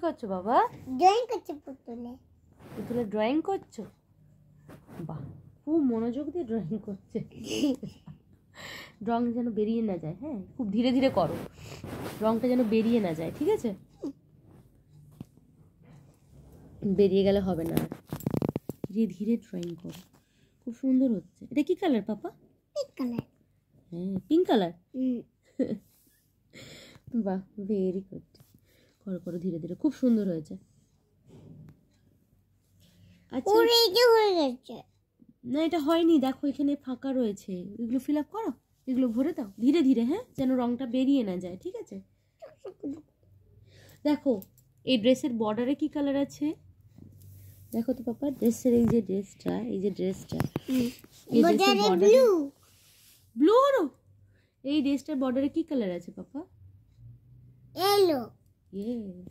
করছো বাবা? ড্রয়িং করছো পুতুলে। পুতুলে ড্রয়িং করছো? বাহ, খুব মনোযোগ দিয়ে ড্রয়িং করছে। রং যেন বেরিয়ে না যায়। হ্যাঁ, খুব ধীরে ধীরে করো, রংটা যেন বেরিয়ে না যায়, ঠিক আছে? বেরিয়ে গেলে হবে না, ধীরে ধীরে ড্রয়িং করো। খুব সুন্দর হচ্ছে। এটা কি কালার পাপা? Pink colour. হ্যাঁ, পিঙ্ক কালার। বাহ, ভেরি গুড। করো করো ধীরে ধীরে, খুব সুন্দর হয়েছে। আচ্ছা, হয়ে গেছে। না এটা হয়নি, দেখো এখানে ফাঁকা রয়েছে, এগুলো ফিল আপ করো, এগুলো ভরে দাও ধীরে ধীরে। হ্যাঁ, যেন রংটা বেরিয়ে না যায়, ঠিক আছে? দেখো এই ড্রেসের বর্ডারে কি কালার আছে দেখো তো পাপা। ড্রেসের এই যে ড্রেসটা, এই যে ড্রেসটা, ব্লু ব্লু হলো। এই ড্রেসটার বর্ডারে কি কালার আছে পাপা? ইয়েলো। ইয়েস।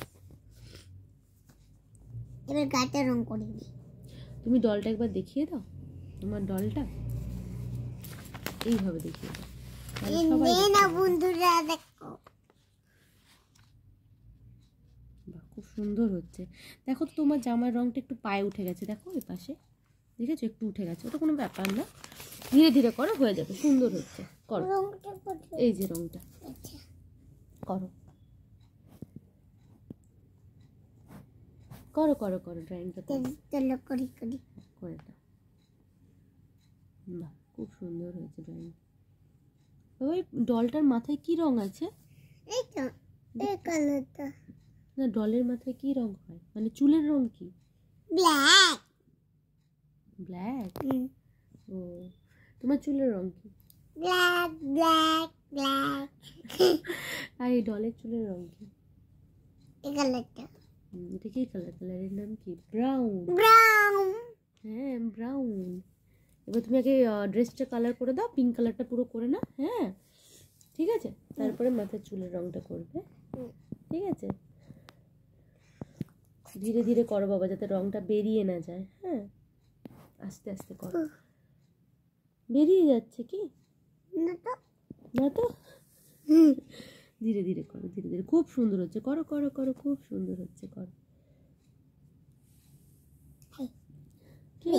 এবার গাটা রং করে দিই। তুমি ডলটা একবার দেখিয়ে দাও, তোমার ডলটা এইভাবে দেখিয়ে দাও, না বন্ধুরা দেখো। খুব সুন্দর হচ্ছে। দেখো তো তোমার জামার রংটা একটু পায়ে উঠে গেছে, দেখো এই পাশে দেখেছো, একটু উঠে গেছে, ওটা কোনো ব্যাপার না, ধীরে ধীরে করো, হয়ে যাবে, সুন্দর হচ্ছে। করো এই যে রংটা করো করো করো করো ড্রয়িংটা করি করি করে দাও। বাহ, খুব সুন্দর হয়েছে ড্রয়িং। ওই ডলটার মাথায় কি রং আছে? এই তো এই কালারটা। না, ডলের মাথায় কি রং হয়, মানে চুলের রং কি? ব্ল্যাক। ব্ল্যাক? ও, তোমার চুলের রং কি? Black black black. আর এই ডলের চুলের রং কি? এই কালারটা। এটা কি কালার? কালারের নাম কি? ব্রাউন। ব্রাউন। হ্যাঁ, ব্রাউন। এবার তুমি আগে ড্রেসটা কালার করে দাও, পিঙ্ক কালারটা পুরো করে না। হ্যাঁ, ঠিক আছে, তারপরে মাথার চুলের রংটা করবে, ঠিক আছে? ধীরে ধীরে করো বাবা, যাতে রংটা বেরিয়ে না যায়। হ্যাঁ, আস্তে আস্তে করো। বেরিয়ে যাচ্ছে কি? না তো, না তো। ধীরে ধীরে করো, ধীরে ধীরে, খুব সুন্দর হচ্ছে। করো করো করো, খুব সুন্দর হচ্ছে, করো। কি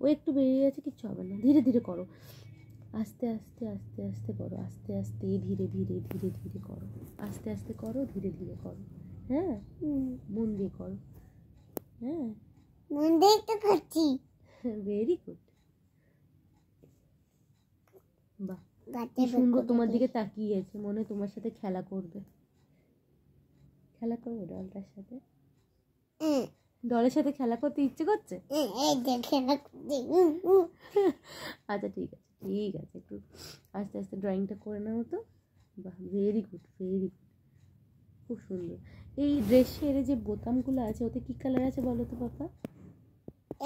ও একটু বেরিয়ে গেছে, কিচ্ছু হবে না, ধীরে ধীরে করো, আস্তে আস্তে আস্তে আস্তে করো, আস্তে আস্তে ধীরে ধীরে ধীরে ধীরে করো, আস্তে আস্তে করো, ধীরে ধীরে করো। হ্যাঁ, মন দিয়ে করো। হ্যাঁ, মন দিয়ে তো করছি। Very good. বাহ, কি সুন্দর তোমার দিকে তাকিয়ে আছে, মনে তোমার সাথে খেলা করবে। খেলা করবে ডলটার সাথে? ডলের সাথে খেলা করতে ইচ্ছে করছে? আচ্ছা ঠিক আছে, ঠিক আছে, একটু আস্তে আস্তে ড্রয়িংটা করে নাও তো। বাহ, ভেরি গুড, ভেরি গুড, খুব সুন্দর। এই ড্রেসের যে বোতামগুলো আছে, ওতে কি কালার আছে বলো তো papa?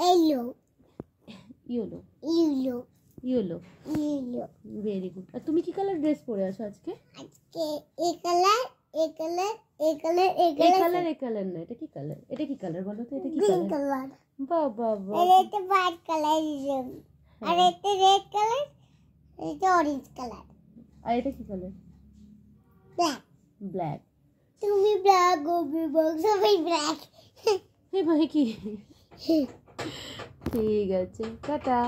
Yellow. Yellow? Yellow yellow, yellow. Very good. আর তুমি কি কালার ড্রেস পরে আছো আজকে? আজকে এই কালার, এই কালার, এই কালার, এই এই কালার, এই কালার না, এটা কি কালার? এটা কি কালার বলো তো? এটা কি গ্রিন কালার? কালার। বাহ বাহ বাহ। আর এটা হোয়াইট কালার, আর এটা রেড কালার, এটা অরেঞ্জ কালার। আর এটা কি কালার? ব্ল্যাক। ব্ল্যাক। তুমি ব্ল্যাক, গোবি বক্স সবাই ব্ল্যাক। এই ভাই কি? ঠিক আছে, টাটা।